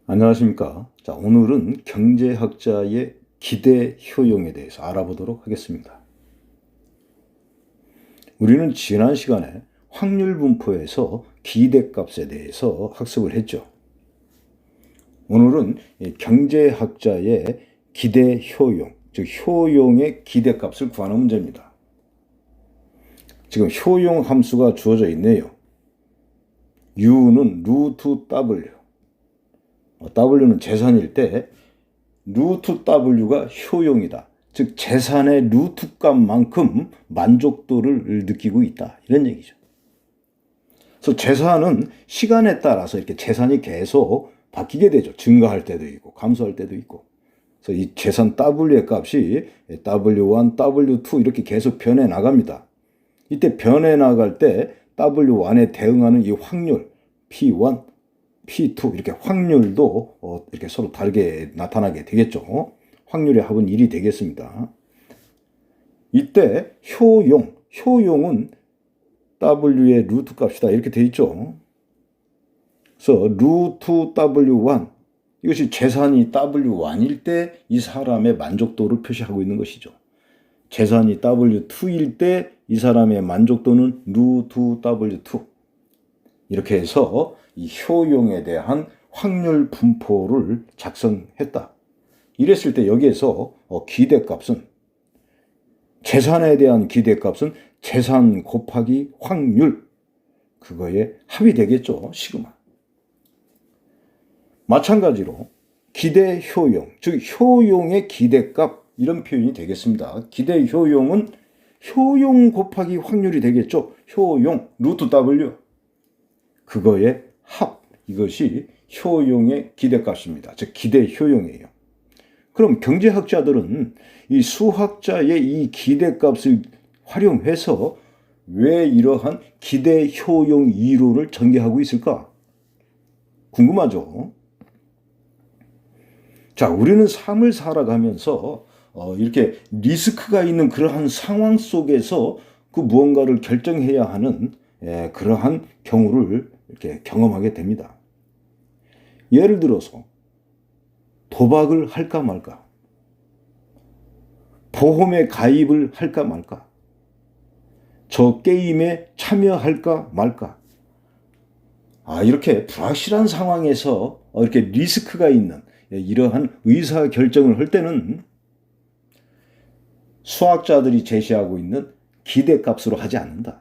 안녕하십니까. 자, 오늘은 경제학자의 기대 효용에 대해서 알아보도록 하겠습니다. 우리는 지난 시간에 확률 분포에서 기대값에 대해서 학습을 했죠. 오늘은 경제학자의 기대 효용, 즉 효용의 기대값을 구하는 문제입니다. 지금 효용 함수가 주어져 있네요. u는 루트 w, w는 재산일 때 루트 w가 효용이다. 즉 재산의 루트 값만큼 만족도를 느끼고 있다. 이런 얘기죠. 그래서 재산은 시간에 따라서 이렇게 재산이 계속 바뀌게 되죠. 증가할 때도 있고 감소할 때도 있고. 그래서 이 재산 W의 값이 W1, W2 이렇게 계속 변해 나갑니다. 이때 변해 나갈 때 W1에 대응하는 이 확률 P1, P2 이렇게 확률도 이렇게 서로 다르게 나타나게 되겠죠. 확률의 합은 1이 되겠습니다. 이때 효용은 W의 루트 값이다 이렇게 되어 있죠. 그래서 루트 W1 이것이 재산이 W1일 때 이 사람의 만족도를 표시하고 있는 것이죠. 재산이 W2일 때 이 사람의 만족도는 루트 W2 이렇게 해서 이 효용에 대한 확률 분포를 작성했다. 이랬을 때 여기에서 기대값은 재산에 대한 기대값은 재산 곱하기 확률 그거에 합이 되겠죠. 시그마. 마찬가지로 기대 효용, 즉 효용의 기대값 이런 표현이 되겠습니다. 기대 효용은 효용 곱하기 확률이 되겠죠. 효용 루트 W 그거의 합 이것이 효용의 기대값입니다. 즉 기대 효용이에요. 그럼 경제학자들은 이 수학자의 이 기대값을 활용해서 왜 이러한 기대 효용 이론을 전개하고 있을까? 궁금하죠? 자, 우리는 삶을 살아가면서 이렇게 리스크가 있는 그러한 상황 속에서 그 무언가를 결정해야 하는 그러한 경우를 이렇게 경험하게 됩니다. 예를 들어서 도박을 할까 말까, 보험에 가입을 할까 말까, 저 게임에 참여할까 말까. 이렇게 불확실한 상황에서 이렇게 리스크가 있는 이러한 의사 결정을 할 때는 수학자들이 제시하고 있는 기대값으로 하지 않는다.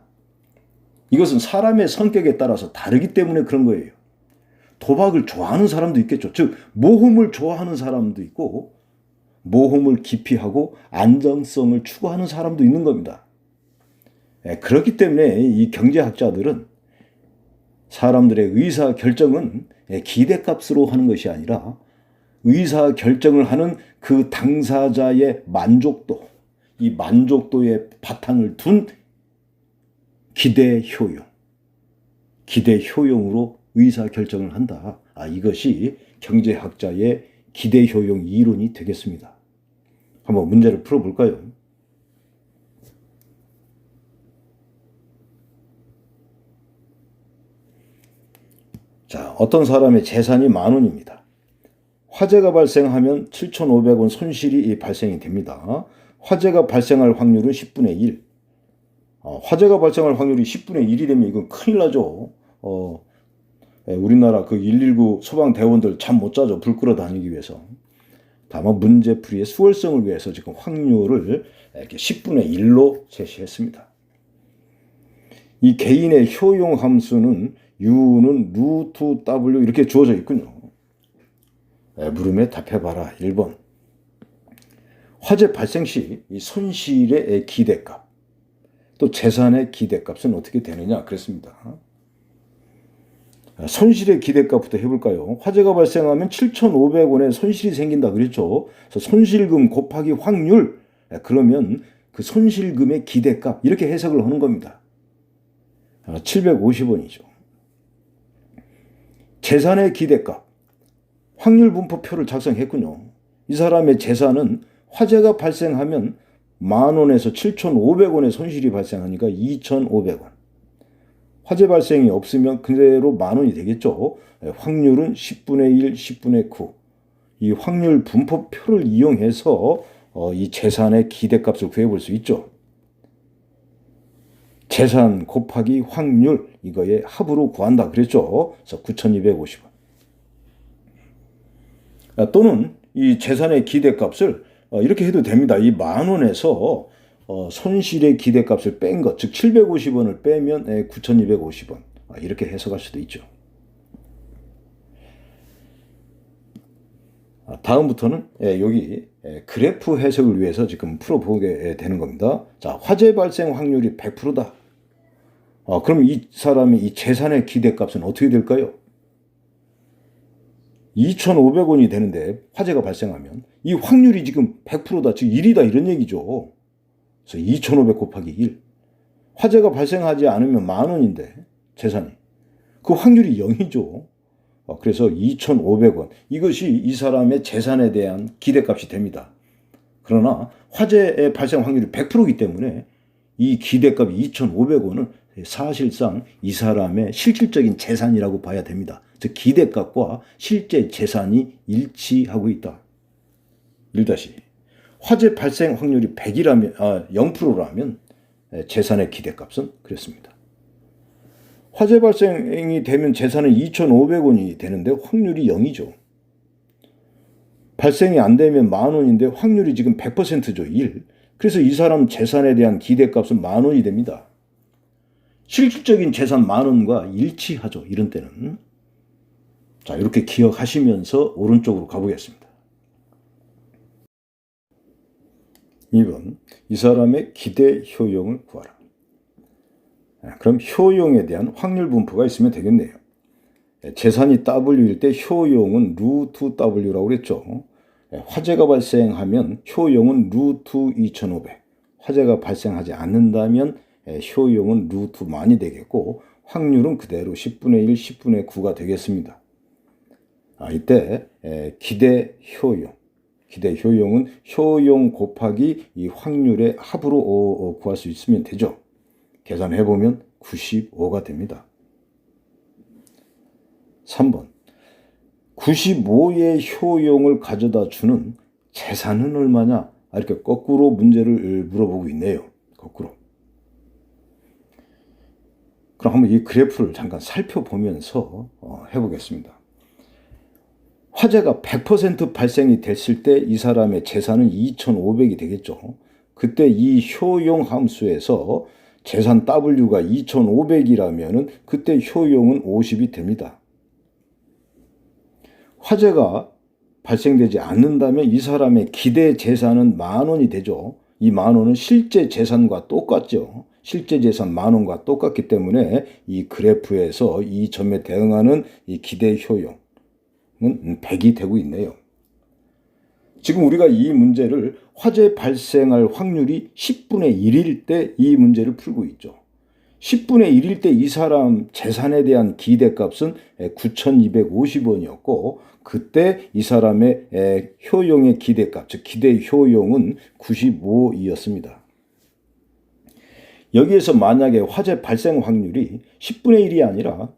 이것은 사람의 성격에 따라서 다르기 때문에 그런 거예요. 도박을 좋아하는 사람도 있겠죠. 즉 모험을 좋아하는 사람도 있고 모험을 기피하고 안정성을 추구하는 사람도 있는 겁니다. 그렇기 때문에 이 경제학자들은 사람들의 의사 결정은 기대값으로 하는 것이 아니라 의사 결정을 하는 그 당사자의 만족도, 이 만족도의 바탕을 둔 기대 효용으로 의사 결정을 한다. 이것이 경제학자의 기대 효용 이론이 되겠습니다. 한번 문제를 풀어볼까요? 자, 어떤 사람의 재산이 10,000원입니다. 화재가 발생하면 7,500원 손실이 발생이 됩니다. 화재가 발생할 확률은 10분의 1. 화재가 발생할 확률이 10분의 1이 되면 이건 큰일 나죠. 우리나라 그 119 소방대원들 잠 못 자죠. 불 끌어 다니기 위해서. 다만 문제풀이의 수월성을 위해서 지금 확률을 이렇게 10분의 1로 제시했습니다. 이 개인의 효용 함수는 u는 루트 w 이렇게 주어져 있군요. 물음에 답해봐라. 1번. 화재 발생 시 이 손실의 기대값 또 재산의 기대값은 어떻게 되느냐 그랬습니다. 손실의 기대값부터 해볼까요? 화재가 발생하면 7,500원의 손실이 생긴다 그랬죠. 그래서 손실금 곱하기 확률 그러면 그 손실금의 기대값 이렇게 해석을 하는 겁니다. 750원이죠. 재산의 기대값 확률 분포표를 작성했군요. 이 사람의 재산은 화재가 발생하면 10,000원에서 7,500원의 손실이 발생하니까 2,500원. 화재 발생이 없으면 그대로 10,000원이 되겠죠. 확률은 10분의 1, 10분의 9. 이 확률 분포표를 이용해서 이 재산의 기대값을 구해볼 수 있죠. 재산 곱하기 확률, 이거의 합으로 구한다 그랬죠. 그래서 9,250원. 또는 이 재산의 기대값을 이렇게 해도 됩니다. 이 10,000원에서 손실의 기대값을 뺀 것, 즉 750원을 빼면 9,250원. 이렇게 해석할 수도 있죠. 다음부터는 여기 그래프 해석을 위해서 지금 풀어보게 되는 겁니다. 자, 화재 발생 확률이 100%다. 그럼 이 사람이 이 재산의 기대값은 어떻게 될까요? 2,500원이 되는데 화재가 발생하면 이 확률이 지금 100%다. 즉 1이다 이런 얘기죠. 그래서 2,500 곱하기 1. 화재가 발생하지 않으면 10,000원인데 재산이. 그 확률이 0이죠. 그래서 2,500원. 이것이 이 사람의 재산에 대한 기대값이 됩니다. 그러나 화재의 발생 확률이 100%이기 때문에 이 기대값 2,500원은 사실상 이 사람의 실질적인 재산이라고 봐야 됩니다. 즉 기대값과 실제 재산이 일치하고 있다. 1다시. 화재 발생 확률이 0%라면 재산의 기대값은 그렇습니다. 화재 발생이 되면 재산은 2,500원이 되는데 확률이 0이죠. 발생이 안 되면 10,000원인데 확률이 지금 100%죠. 1. 그래서 이 사람 재산에 대한 기대값은 10,000원이 됩니다. 실질적인 재산 10,000원과 일치하죠. 이런 때는. 자, 이렇게 기억하시면서 오른쪽으로 가보겠습니다. 2번, 이 사람의 기대 효용을 구하라. 그럼 효용에 대한 확률 분포가 있으면 되겠네요. 재산이 W일 때 효용은 루트 W라고 그랬죠. 화재가 발생하면 효용은 루트 2,500. 화재가 발생하지 않는다면 효용은 루트 만이 되겠고 확률은 그대로 10분의 1, 10분의 9가 되겠습니다. 이때 기대 효용. 기대 효용은 효용 곱하기 이 확률의 합으로 구할 수 있으면 되죠. 계산해보면 95가 됩니다. 3번. 95의 효용을 가져다 주는 재산은 얼마냐? 이렇게 거꾸로 문제를 물어보고 있네요. 거꾸로. 그럼 한번 이 그래프를 잠깐 살펴보면서 해보겠습니다. 화재가 100% 발생이 됐을 때 이 사람의 재산은 2,500이 되겠죠. 그때 이 효용 함수에서 재산 W가 2,500이라면 그때 효용은 50이 됩니다. 화재가 발생되지 않는다면 이 사람의 기대 재산은 10,000원이 되죠. 이 10,000원은 실제 재산과 똑같죠. 실제 재산 10,000원과 똑같기 때문에 이 그래프에서 이 점에 대응하는 이 기대 효용은 100이 되고 있네요. 지금 우리가 이 문제를 화재 발생할 확률이 10분의 1일 때 이 문제를 풀고 있죠. 10분의 1일 때 이 사람 재산에 대한 기대값은 9,250원이었고 그때 이 사람의 효용의 기대값, 즉 기대 효용은 95이었습니다. 여기에서 만약에 화재 발생 확률이 10분의 1이 아니라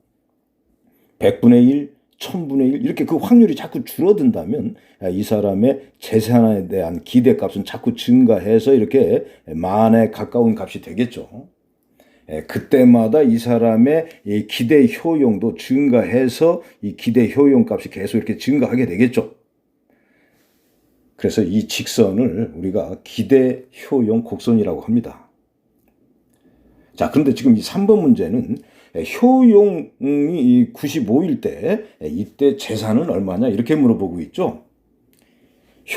100분의 1, 1000분의 1 이렇게 그 확률이 자꾸 줄어든다면 이 사람의 재산에 대한 기대값은 자꾸 증가해서 이렇게 만에 가까운 값이 되겠죠. 그때마다 이 사람의 이 기대 효용도 증가해서 이 기대 효용 값이 계속 이렇게 증가하게 되겠죠. 그래서 이 직선을 우리가 기대 효용 곡선이라고 합니다. 자, 그런데 지금 이 3번 문제는 효용이 95일 때 이때 재산은 얼마냐 이렇게 물어보고 있죠.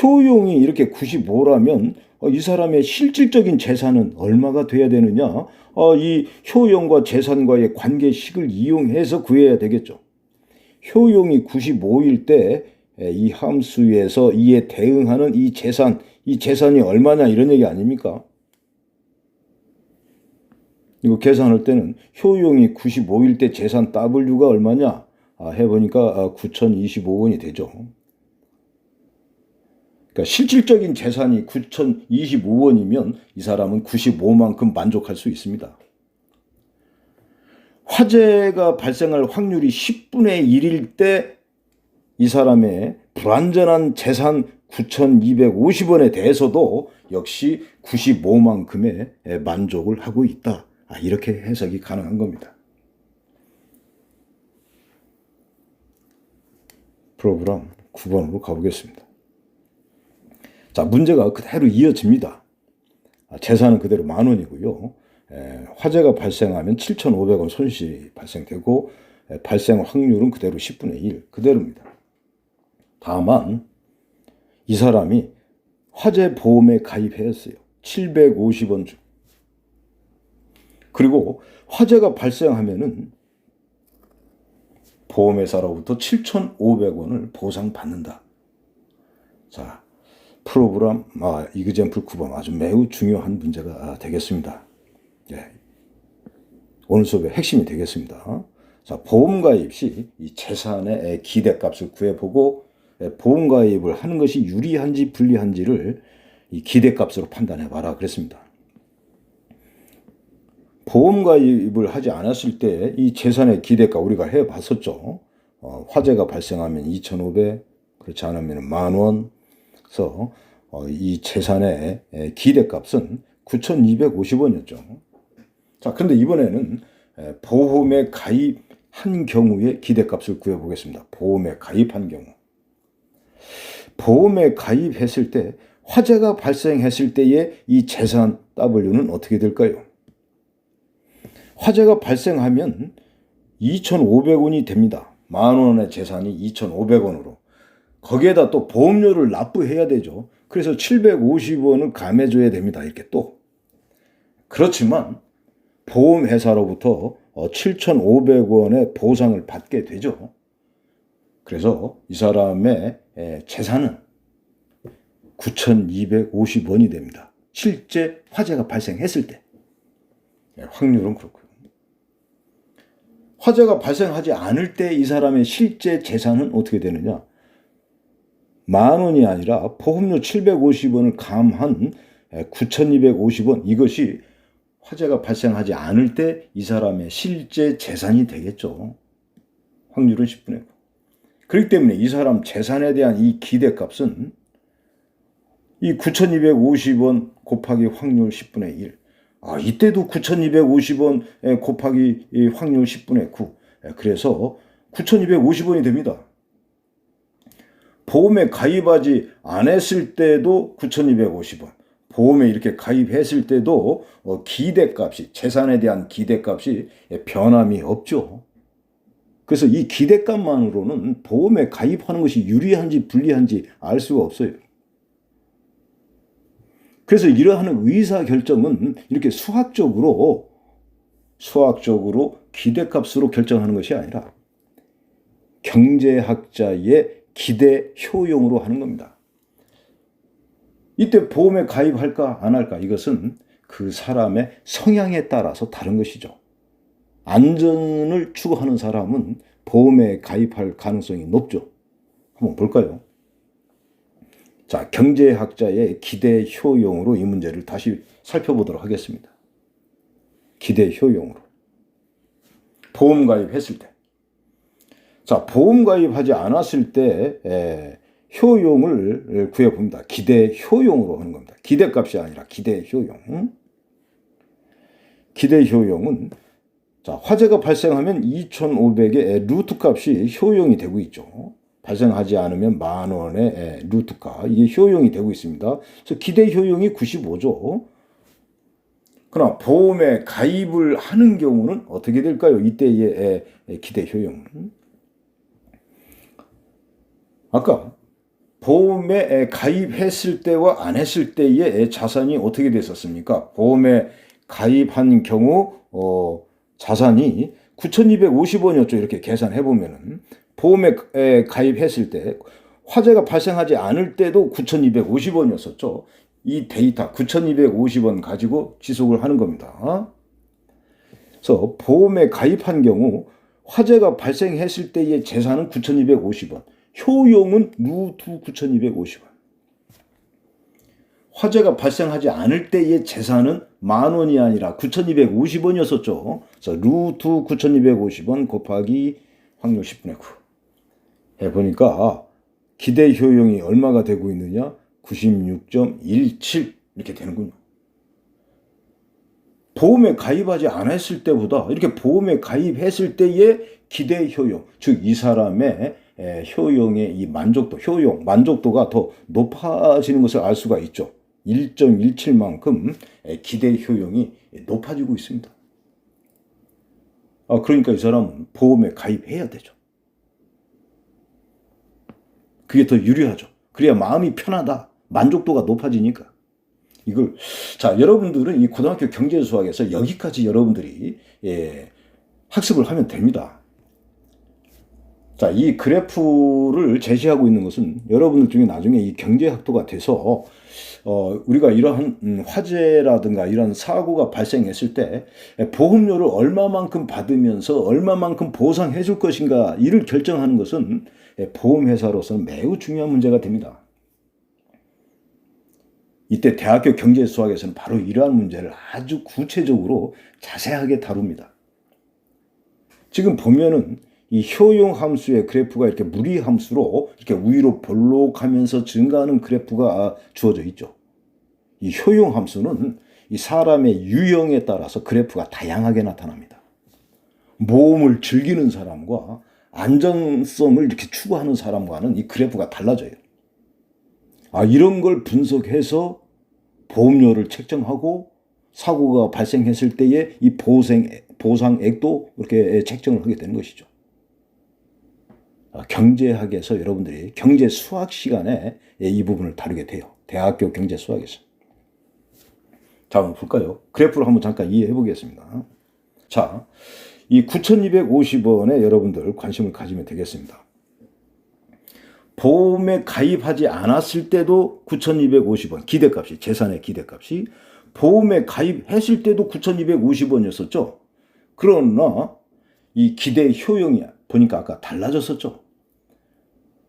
효용이 이렇게 95라면 이 사람의 실질적인 재산은 얼마가 돼야 되느냐? 이 효용과 재산과의 관계식을 이용해서 구해야 되겠죠. 효용이 95일 때 이 함수에서 이에 대응하는 이 재산이 얼마냐 이런 얘기 아닙니까? 이거 계산할 때는 효용이 95일 때 재산 W가 얼마냐? 해보니까 9,025원이 되죠. 그러니까 실질적인 재산이 9,025원이면 이 사람은 95만큼 만족할 수 있습니다. 화재가 발생할 확률이 10분의 1일 때 이 사람의 불완전한 재산 9,250원에 대해서도 역시 95만큼의 만족을 하고 있다. 이렇게 해석이 가능한 겁니다. 프로그램 9번으로 가보겠습니다. 자, 문제가 그대로 이어집니다. 재산은 그대로 10,000원이고요. 화재가 발생하면 7,500원 손실이 발생되고 발생 확률은 그대로 10분의 1 그대로입니다. 다만 이 사람이 화재 보험에 가입했어요. 750원 주. 그리고 화재가 발생하면은 보험회사로부터 7,500원을 보상받는다. 자, 프로그램 이그젬플 9번 아주 매우 중요한 문제가 되겠습니다. 예. 오늘 수업의 핵심이 되겠습니다. 자, 보험가입 시 이 재산의 기대값을 구해보고 보험가입을 하는 것이 유리한지 불리한지를 이 기대값으로 판단해봐라 그랬습니다. 보험가입을 하지 않았을 때 이 재산의 기대값 우리가 해봤었죠. 화재가 발생하면 2,500, 그렇지 않으면 10,000원. 그래서 이 재산의 기대값은 9,250원이었죠. 자, 그런데 이번에는 보험에 가입한 경우의 기대값을 구해보겠습니다. 보험에 가입한 경우. 보험에 가입했을 때 화재가 발생했을 때의 이 재산 W는 어떻게 될까요? 화재가 발생하면 2,500원이 됩니다. 10,000원의 재산이 2,500원으로. 거기에다 또 보험료를 납부해야 되죠. 그래서 750원을 감해줘야 됩니다. 이렇게 또. 그렇지만 보험회사로부터 7,500원의 보상을 받게 되죠. 그래서 이 사람의 재산은 9,250원이 됩니다. 실제 화재가 발생했을 때. 확률은 그렇고요. 화재가 발생하지 않을 때 이 사람의 실제 재산은 어떻게 되느냐? 10,000원이 아니라 보험료 750원을 감한 9,250원, 이것이 화재가 발생하지 않을 때 이 사람의 실제 재산이 되겠죠. 확률은 10분의 9. 그렇기 때문에 이 사람 재산에 대한 이 기대값은 이 9,250원 곱하기 확률 10분의 1. 이때도 9,250원 곱하기 이 확률 10분의 9. 그래서 9,250원이 됩니다. 보험에 가입하지 않았을 때도 9,250원. 보험에 이렇게 가입했을 때도 기대값이, 재산에 대한 기대값이 변함이 없죠. 그래서 이 기대값만으로는 보험에 가입하는 것이 유리한지 불리한지 알 수가 없어요. 그래서 이러한 의사결정은 이렇게 수학적으로 기대값으로 결정하는 것이 아니라 경제학자의 기대 효용으로 하는 겁니다. 이때 보험에 가입할까 안 할까, 이것은 그 사람의 성향에 따라서 다른 것이죠. 안전을 추구하는 사람은 보험에 가입할 가능성이 높죠. 한번 볼까요? 자, 경제학자의 기대 효용으로 이 문제를 다시 살펴보도록 하겠습니다. 기대 효용으로. 보험 가입했을 때. 자, 보험 가입하지 않았을 때 효용을 구해봅니다. 기대 효용으로 하는 겁니다. 기대값이 아니라 기대 효용. 기대 효용은 자, 화재가 발생하면 2,500의 루트 값이 효용이 되고 있죠. 발생하지 않으면 10,000원의 루트가 이게 효용이 되고 있습니다. 그래서 기대 효용이 95죠. 그러나 보험에 가입을 하는 경우는 어떻게 될까요? 이때의 기대 효용은. 아까 보험에 가입했을 때와 안 했을 때의 자산이 어떻게 됐었습니까? 보험에 가입한 경우 자산이 9,250원이었죠. 이렇게 계산해 보면은. 보험에 가입했을 때 화재가 발생하지 않을 때도 9,250원이었었죠. 이 데이터 9,250원 가지고 지속을 하는 겁니다. 그래서 보험에 가입한 경우 화재가 발생했을 때의 재산은 9,250원. 효용은 루트 9,250원. 화재가 발생하지 않을 때의 재산은 10,000원이 아니라 9,250원이었었죠. 그래서 루트 9,250원 곱하기 확률 10분의 9 해보니까 기대 효용이 얼마가 되고 있느냐? 96.17 이렇게 되는군요. 보험에 가입하지 않았을 때보다 이렇게 보험에 가입했을 때의 기대 효용, 즉 이 사람의 효용의 이 만족도, 만족도가 더 높아지는 것을 알 수가 있죠. 1.17만큼 기대 효용이 높아지고 있습니다. 그러니까 이 사람은 보험에 가입해야 되죠. 그게 더 유리하죠. 그래야 마음이 편하다. 만족도가 높아지니까. 자, 여러분들은 이 고등학교 경제 수학에서 여기까지 여러분들이 학습을 하면 됩니다. 자, 이 그래프를 제시하고 있는 것은 여러분들 중에 나중에 이 경제학도가 돼서 우리가 이러한 화재라든가 이런 사고가 발생했을 때 보험료를 얼마만큼 받으면서 얼마만큼 보상해 줄 것인가 이를 결정하는 것은 보험회사로서는 매우 중요한 문제가 됩니다. 이때 대학교 경제수학에서는 바로 이러한 문제를 아주 구체적으로 자세하게 다룹니다. 지금 보면은 이 효용 함수의 그래프가 이렇게 무리 함수로 이렇게 위로 볼록하면서 증가하는 그래프가 주어져 있죠. 이 효용 함수는 이 사람의 유형에 따라서 그래프가 다양하게 나타납니다. 모험을 즐기는 사람과 안정성을 이렇게 추구하는 사람과는 이 그래프가 달라져요. 이런 걸 분석해서 보험료를 책정하고 사고가 발생했을 때의 이 보상액도 이렇게 책정을 하게 되는 것이죠. 경제학에서 여러분들이 경제 수학 시간에 이 부분을 다루게 돼요. 대학교 경제 수학에서. 자, 한번 볼까요? 그래프를 한번 잠깐 이해해 보겠습니다. 자, 이 9,250원에 여러분들 관심을 가지면 되겠습니다. 보험에 가입하지 않았을 때도 9,250원 기대값이, 재산의 기대값이 보험에 가입했을 때도 9,250원이었었죠. 그러나 이 기대 효용이 보니까 아까 달라졌었죠.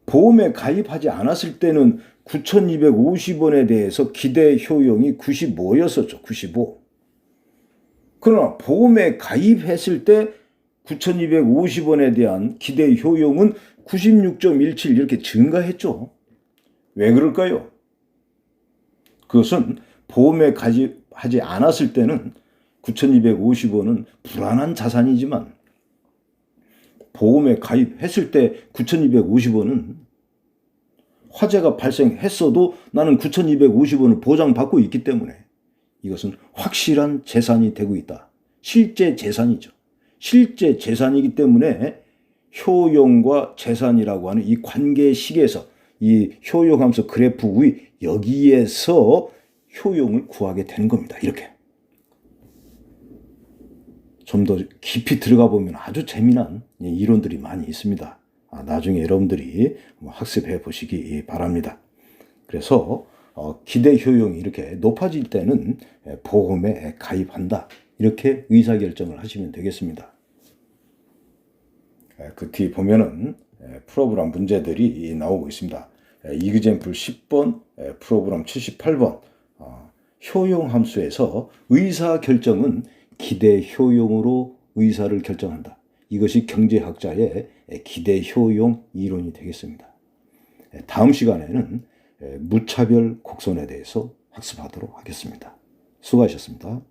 보험에 가입하지 않았을 때는 9,250원에 대해서 기대 효용이 95였었죠. 95. 그러나 보험에 가입했을 때 9,250원에 대한 기대 효용은 96.17 이렇게 증가했죠. 왜 그럴까요? 그것은 보험에 가입하지 않았을 때는 9,250원은 불안한 자산이지만 보험에 가입했을 때 9,250원은 화재가 발생했어도 나는 9,250원을 보장받고 있기 때문에 이것은 확실한 재산이 되고 있다. 실제 재산이죠. 실제 재산이기 때문에 효용과 재산이라고 하는 이 관계식에서 이 효용함수 그래프 위 여기에서 효용을 구하게 되는 겁니다. 이렇게. 좀 더 깊이 들어가 보면 아주 재미난 이론들이 많이 있습니다. 나중에 여러분들이 학습해 보시기 바랍니다. 그래서 기대 효용이 이렇게 높아질 때는 보험에 가입한다. 이렇게 의사결정을 하시면 되겠습니다. 그 뒤에 보면은 프로그램 문제들이 나오고 있습니다. 이그젬플 10번, 프로그램 78번. 효용 함수에서 의사결정은 기대 효용으로 의사를 결정한다. 이것이 경제학자의 기대 효용 이론이 되겠습니다. 다음 시간에는 무차별 곡선에 대해서 학습하도록 하겠습니다. 수고하셨습니다.